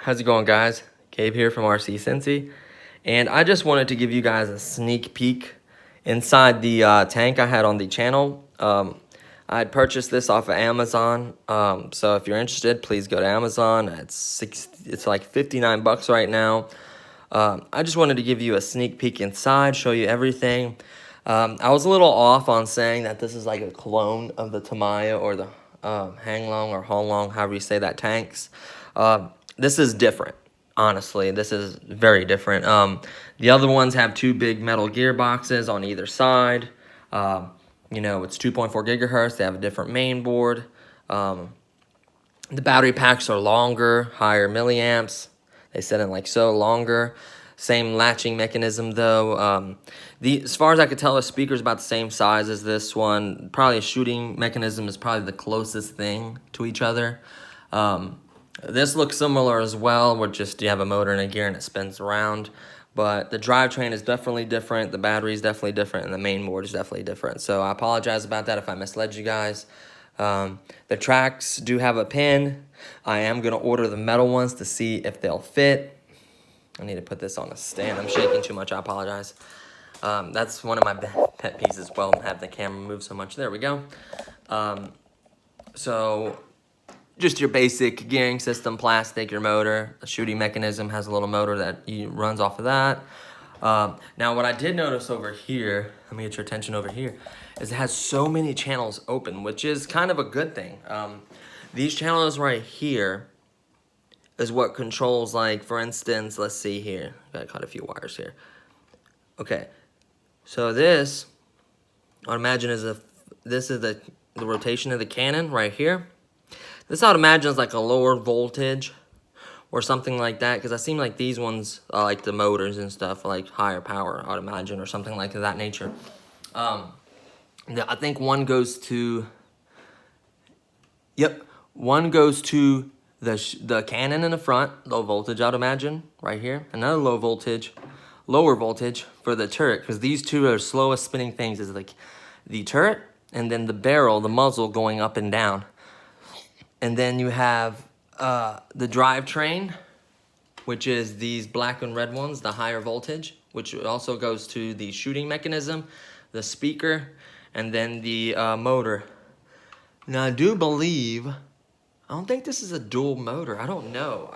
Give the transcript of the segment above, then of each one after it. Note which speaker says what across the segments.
Speaker 1: How's it going, guys? Gabe here from RC Cincy, and I just wanted to give you guys a sneak peek inside the tank I had on the channel. I had purchased this off of Amazon, so if you're interested, please go to Amazon. It's like 59 bucks right now. I just wanted to give you a sneak peek inside, show you everything. I was a little off on saying that this is like a clone of the Tamiya or the Hanglong or Honglong, however you say that, tanks. This is different, honestly. This is very different. The other ones have two big metal gearboxes on either side. You know, it's 2.4 gigahertz. They have a different main board. The battery packs are longer, higher milliamps. They set in like so, longer. Same latching mechanism though. As far as I could tell, the speaker's about the same size as this one. Probably a shooting mechanism is probably the closest thing to each other. This looks similar as well, where just you have a motor and a gear and it spins around. But the drivetrain is definitely different, the battery is definitely different, and the main board is definitely different. So I apologize about that if I misled you guys. The tracks do have a pin. I am going to order the metal ones to see if they'll fit. I need to put this on a stand. I'm shaking too much. I apologize. That's one of my pet peeves as well, have the camera move so much. There we go. So just your basic gearing system, plastic, your motor. The shooting mechanism has a little motor that runs off of that. Now, what I did notice over here, let me get your attention over here, is it has so many channels open, which is kind of a good thing. These channels right here is what controls, like, for instance, let's see here. Gotta cut a few wires here. Okay, so this, I would imagine this is the rotation of the cannon right here. This I would imagine is like a lower voltage or something like that, because I seem like these ones, like the motors and stuff, like higher power, I would imagine, or something like that nature. I think one goes to, one goes to the cannon in the front, low voltage, I would imagine, right here. Another lower voltage for the turret, because these two are slowest spinning things, is like the turret and then the barrel, the muzzle going up and down. And then you have the drivetrain, which is these black and red ones, the higher voltage, which also goes to the shooting mechanism, the speaker, and then the motor. Now, I do believe, I don't think this is a dual motor. I don't know.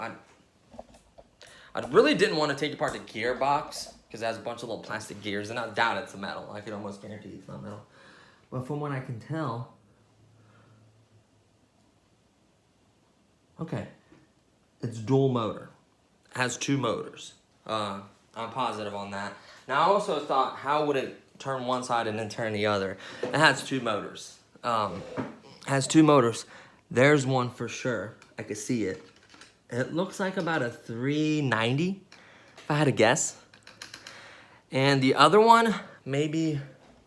Speaker 1: I really didn't want to take apart the gearbox because it has a bunch of little plastic gears, and I doubt it's a metal. I can almost guarantee it's not metal. But from what I can tell, okay, it's dual motor. It has two motors. I'm positive on that. Now, I also thought, how would it turn one side and then turn the other? It has two motors. There's one for sure. I can see it. It looks like about a 390, if I had to guess. And the other one, maybe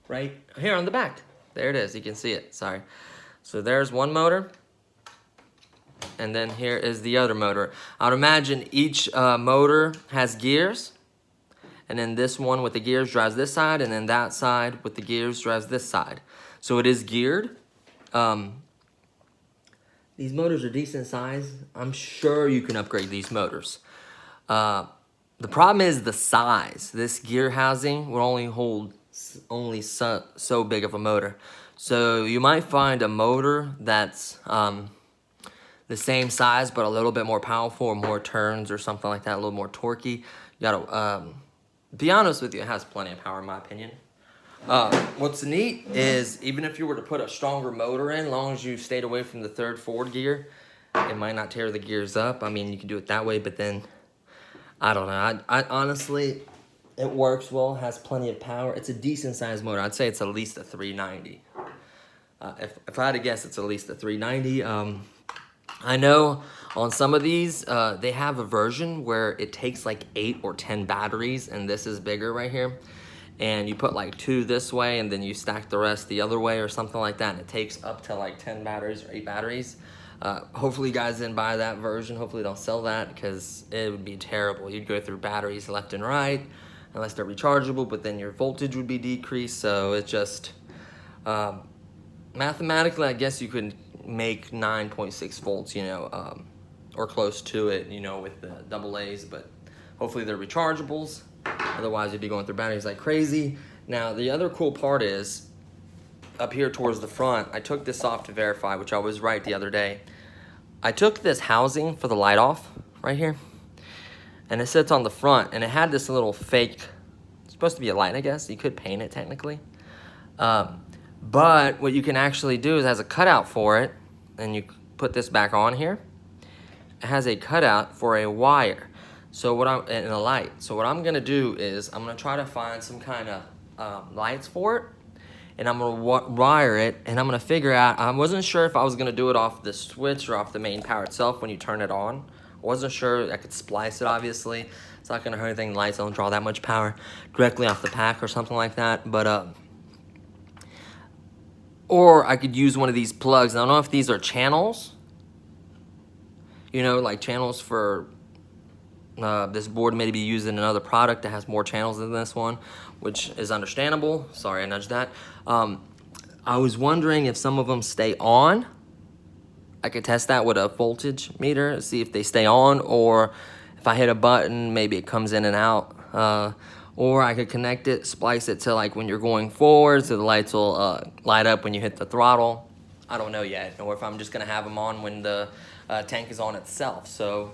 Speaker 1: right here on the back. There it is. You can see it. Sorry. So there's one motor. And then here is the other motor. I would imagine each motor has gears. And then this one with the gears drives this side. And then that side with the gears drives this side. So it is geared. These motors are decent size. I'm sure you can upgrade these motors. The problem is the size. This gear housing will only hold so big of a motor. So you might find a motor that's the same size but a little bit more powerful, or more turns or something like that, a little more torquey. You gotta be honest with you, it has plenty of power in my opinion. What's neat is, even if you were to put a stronger motor in, as long as you stayed away from the third forward gear, it might not tear the gears up. I mean, you can do it that way, but then, I don't know. I honestly, it works well, has plenty of power. It's a decent sized motor. I'd say it's at least a 390. If I had to guess, it's at least a 390. I know on some of these, they have a version where it takes like 8 or 10 batteries, and this is bigger right here. And you put like 2 this way, and then you stack the rest the other way or something like that, and it takes up to like 10 batteries or 8 batteries. Hopefully you guys didn't buy that version. Hopefully they don't sell that, because it would be terrible. You'd go through batteries left and right, unless they're rechargeable, but then your voltage would be decreased. So it's just, mathematically, I guess you could make 9.6 volts, you know, or close to it, you know, with the double A's, but hopefully they're rechargeables. Otherwise you'd be going through batteries like crazy. Now the other cool part is up here towards the front, I took this off to verify, which I was right the other day. I took this housing for the light off right here, and it sits on the front, and it had this little fake, it's supposed to be a light, I guess. You could paint it technically. But what you can actually do is it has a cutout for it, and you put this back on here. It has a cutout for a wire. So and a light. So what I'm gonna do is I'm gonna try to find some kind of lights for it, and I'm gonna wire it, and I'm gonna figure out, I wasn't sure if I was gonna do it off the switch or off the main power itself when you turn it on. I wasn't sure. I could splice it, obviously. It's not gonna hurt anything. The lights don't draw that much power directly off the pack or something like that. But or I could use one of these plugs. I don't know if these are channels, you know, like channels for this board may be used in another product that has more channels than this one, which is understandable. Sorry, I nudged that. I was wondering if some of them stay on. I could test that with a voltage meter, see if they stay on, or if I hit a button, maybe it comes in and out. Or I could connect it, splice it to like when you're going forward, so the lights will light up when you hit the throttle. I don't know yet. Or if I'm just gonna have them on when the tank is on itself. So,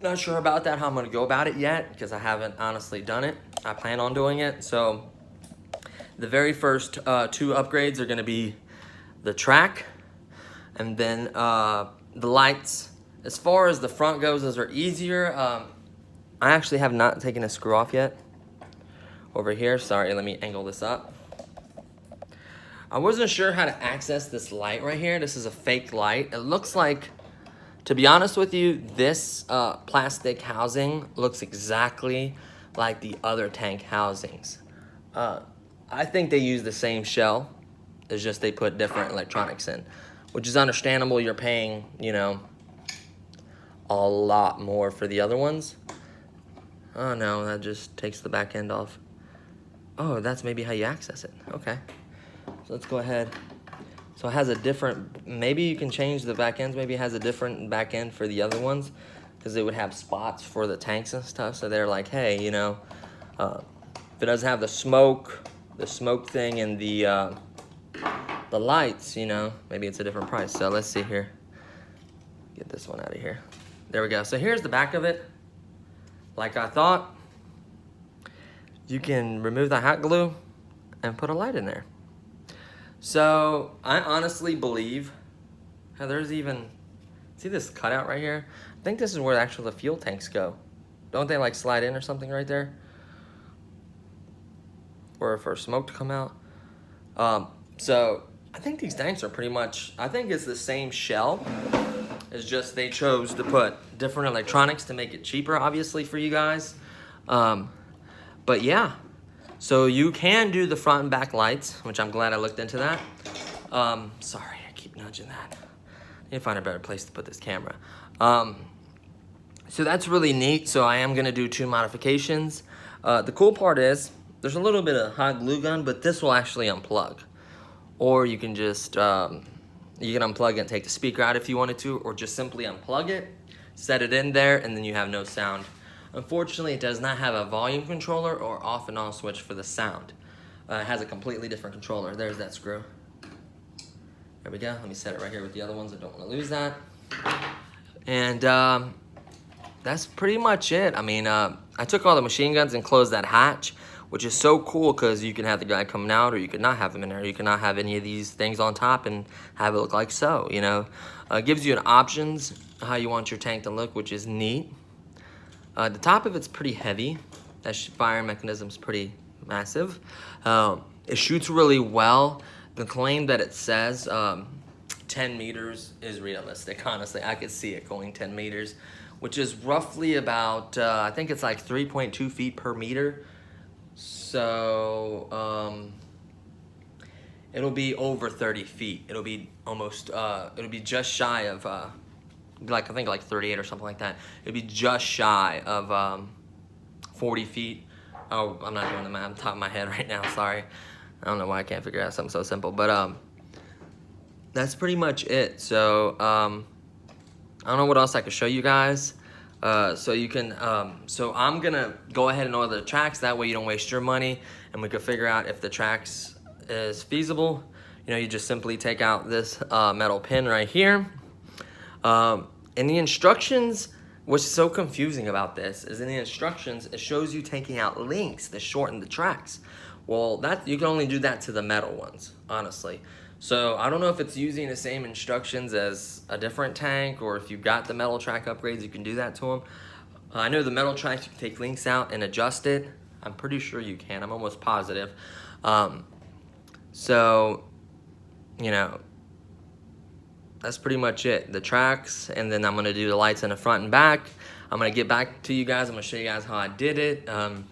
Speaker 1: not sure about that, how I'm gonna go about it yet, because I haven't honestly done it. I plan on doing it. So, the very first 2 upgrades are gonna be the track, and then the lights. As far as the front goes, those are easier. I actually have not taken a screw off yet. Over here, sorry, let me angle this up. I wasn't sure how to access this light right here. This is a fake light. It looks like, to be honest with you, this plastic housing looks exactly like the other tank housings. I think they use the same shell. It's just they put different electronics in, which is understandable. You're paying, you know, a lot more for the other ones. Oh no, that just takes the back end off. Oh, that's maybe how you access it. Okay, so let's go ahead. So it has a different, maybe you can change the back ends. Maybe it has a different back end for the other ones, because they would have spots for the tanks and stuff. So they're like, hey, you know, if it doesn't have the smoke thing and the lights, you know, maybe it's a different price. So let's see here. Get this one out of here. There we go. So here's the back of it. Like I thought, you can remove the hot glue and put a light in there. So I honestly believe, there's even, see this cutout right here? I think this is where actually the fuel tanks go. Don't they like slide in or something right there? Or for smoke to come out. So I think these tanks are pretty much, I think it's the same shell. It's just they chose to put different electronics to make it cheaper, obviously, for you guys. But yeah, so you can do the front and back lights, which I'm glad I looked into that. Sorry, I keep nudging that. I need to find a better place to put this camera. So that's really neat. So I am gonna do 2 modifications. The cool part is there's a little bit of hot glue gun, but this will actually unplug. Or you can just, you can unplug it and take the speaker out if you wanted to, or just simply unplug it, set it in there, and then you have no sound. Unfortunately, it does not have a volume controller or off and on switch for the sound. It has a completely different controller. There's that screw. There we go. Let me set it right here with the other ones. I don't want to lose that. And that's pretty much it. I mean, I took all the machine guns and closed that hatch, which is so cool because you can have the guy coming out, or you could not have him in there. You cannot have any of these things on top and have it look like so, you know. It gives you an options how you want your tank to look, which is neat. The top of it's pretty heavy. That firing mechanism's pretty massive. It shoots really well. The claim that it says 10 meters is realistic, honestly. I could see it going 10 meters, which is roughly about, I think it's like 3.2 feet per meter. So it'll be over 30 feet. It'll be almost, it'll be just shy of, like I think like 38 or something like that. It'll be just shy of 40 feet. Oh, I'm not doing the math on top of my head right now, sorry. I don't know why I can't figure out something so simple, but that's pretty much it. So I don't know what else I could show you guys. So you can, so I'm gonna go ahead and order the tracks. That way you don't waste your money, and we could figure out if the tracks is feasible. You know, you just simply take out this metal pin right here. In the instructions, what's so confusing about this is in the instructions, it shows you taking out links to shorten the tracks. Well, that you can only do that to the metal ones, honestly. So I don't know if it's using the same instructions as a different tank, or if you've got the metal track upgrades, you can do that to them. I know the metal tracks, you can take links out and adjust it. I'm pretty sure you can, I'm almost positive. So, you know, that's pretty much it. The tracks, and then I'm gonna do the lights in the front and back. I'm gonna get back to you guys. I'm gonna show you guys how I did it, and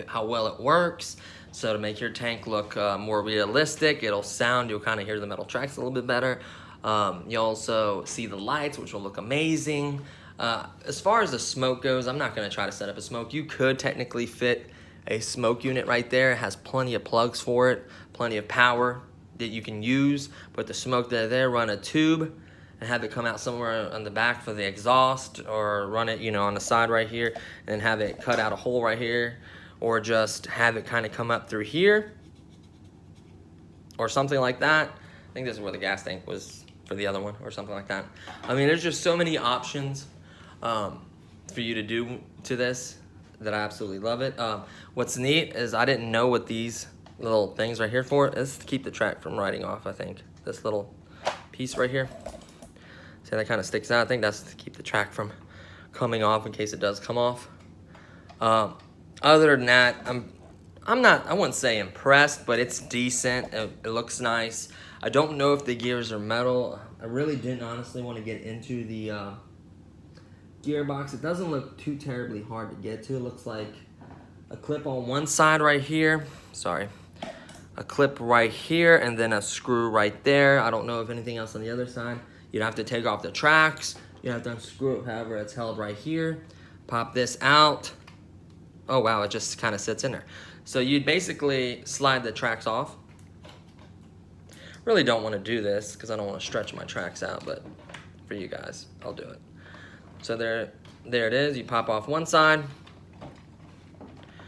Speaker 1: how well it works. So to make your tank look more realistic, it'll sound, you'll kind of hear the metal tracks a little bit better. You'll also see the lights, which will look amazing. As far as the smoke goes, I'm not gonna try to set up a smoke. You could technically fit a smoke unit right there. It has plenty of plugs for it, plenty of power that you can use. But the smoke that there, run a tube and have it come out somewhere on the back for the exhaust, or run it, you know, on the side right here, and have it cut out a hole right here, or just have it kind of come up through here, or something like that. I think this is where the gas tank was for the other one, or something like that. I mean, there's just so many options for you to do to this that I absolutely love it. What's neat is I didn't know what these little things right here for. It's to keep the track from riding off, I think. This little piece right here. See, that kind of sticks out. I think that's to keep the track from coming off in case it does come off. Other than that, I'm not, I wouldn't say impressed, but it's decent. It looks nice. I don't know if the gears are metal. I really didn't honestly want to get into the gearbox. It doesn't look too terribly hard to get to. It looks like a clip on one side right here. Sorry. A clip right here, and then a screw right there. I don't know if anything else on the other side. You'd have to take off the tracks. You have to unscrew it, however, it's held right here. Pop this out. Oh wow, it just kind of sits in there. So you'd basically slide the tracks off. Really don't want to do this because I don't want to stretch my tracks out, but for you guys, I'll do it. So there it is. You pop off one side.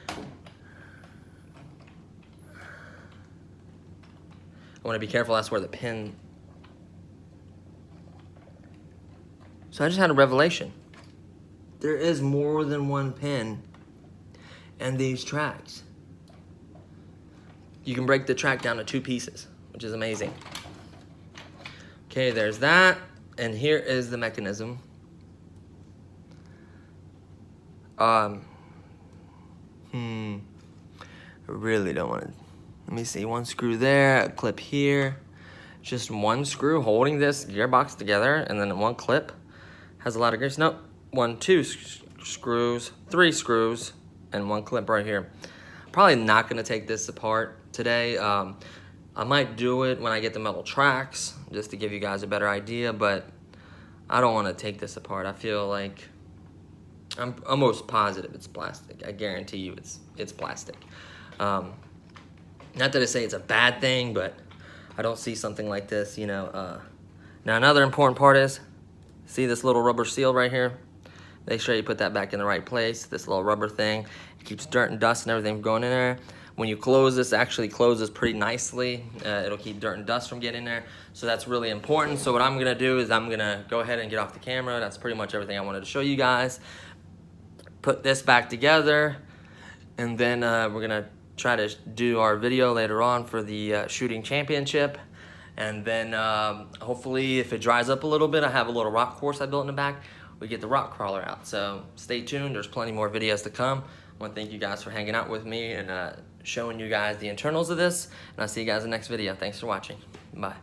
Speaker 1: I want to be careful, that's where the pin. So I just had a revelation. There is more than one pin in these tracks. You can break the track down to 2 pieces, which is amazing. Okay, there's that. And here is the mechanism. I really don't want to. Let me see, one screw there, a clip here. Just one screw holding this gearbox together, and then one clip. Has a lot of grease. Nope, 1, 2 screws, 3 screws, and one clip right here. Probably not gonna take this apart today. I might do it when I get the metal tracks, just to give you guys a better idea, but I don't wanna take this apart. I feel like, I'm almost positive it's plastic. I guarantee you it's plastic. Not that I say it's a bad thing, but I don't see something like this, you know. Now another important part is, see this little rubber seal right here? Make sure you put that back in the right place. This little rubber thing, it keeps dirt and dust and everything from going in there. When you close this, it actually closes pretty nicely. It'll keep dirt and dust from getting there. So that's really important. So what I'm gonna do is I'm gonna go ahead and get off the camera. That's pretty much everything I wanted to show you guys. Put this back together, and then we're gonna try to do our video later on for the shooting championship. And then hopefully if it dries up a little bit, I have a little rock course I built in the back. We get the rock crawler out. So stay tuned, there's plenty more videos to come. I wanna thank you guys for hanging out with me and showing you guys the internals of this. And I'll see you guys in the next video. Thanks for watching, bye.